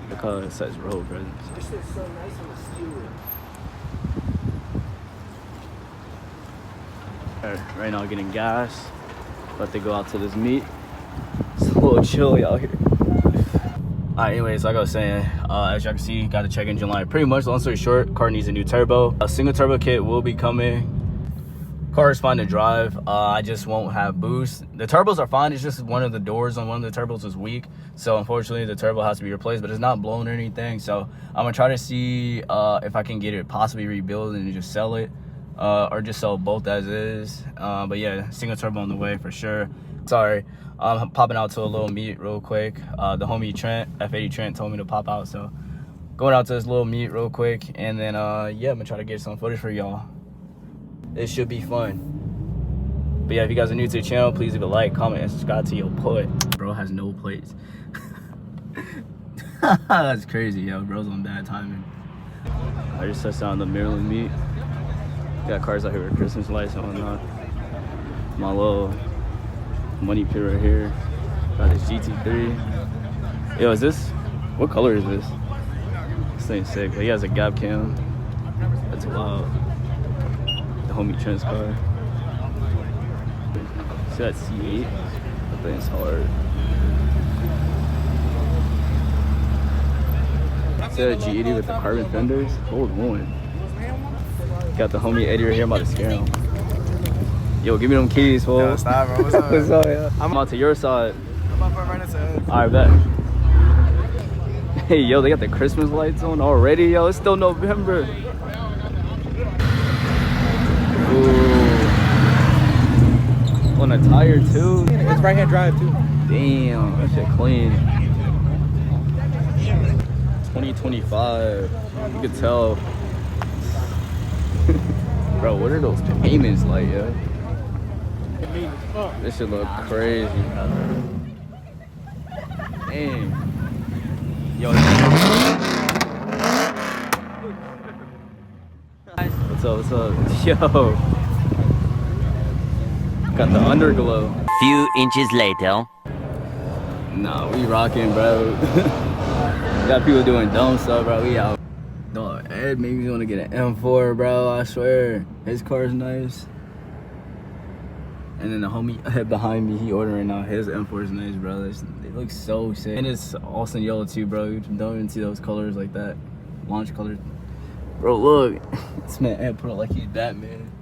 The color says Road Brothers. This shit's so nice on the steering. Right now getting gas. About to go out to this meet. It's a little chilly out here. Alright, anyways, like I was saying, as y'all can see, got the check engine light. Pretty much, long story short, car needs a new turbo. A single turbo kit will be coming. Car is fine to drive. I just won't have boost. The turbos are fine. It's just one of the doors on one of the turbos is weak. So unfortunately, the turbo has to be replaced, but it's not blown or anything. So I'm gonna try to see if I can get it possibly rebuilt and just sell it. Or just sell both as is. But yeah, single turbo on the way for sure. Sorry, I'm popping out to a little meet real quick. The homie Trent, F80 Trent, told me to pop out, so going out to this little meet real quick, and then yeah, I'm gonna try to get some footage for y'all. It should be fun. But yeah, if you guys are new to the channel, please leave a like, comment, and subscribe to your boy. Bro has no plates. That's crazy, yo. Bro's on bad timing. I just touched down the Maryland meet. Got cars out here with Christmas lights and whatnot. My little money pit right here. Got this GT3. Yo, is this? What color is this? This thing's sick. But he has a gap cam. That's wild. The homie Trent's car. See that C8? That thing's hard. See that G80 with the carbon fenders? Hold on. Got the homie Eddie right here. I'm about to scare him. Yo, give me them keys, fool. Yo, stop, bro. What's up? What's up, yeah? I'm out to your side. I'm up right into it. Alright, bet. Hey, yo, they got the Christmas lights on already, yo. It's still November. Ooh. On a tire, too. It's right-hand drive, too. Damn, that shit clean. 2025. You could tell. Bro, what are those payments like, yo? This should look crazy. Damn. Yo. What's up, what's up? Yo. Got the underglow. Few inches later. Nah, we rocking, bro. Got people doing dumb stuff, bro. We out. Dog, Ed made me want to get an M4, bro. I swear. His car's nice. And then the homie behind me, he ordering now. His M4 is nice, bro. They look so sick. And it's Austin yellow too, bro. You don't even see those colors like that. Launch colors. Bro, look. This man Ed put it like he's Batman.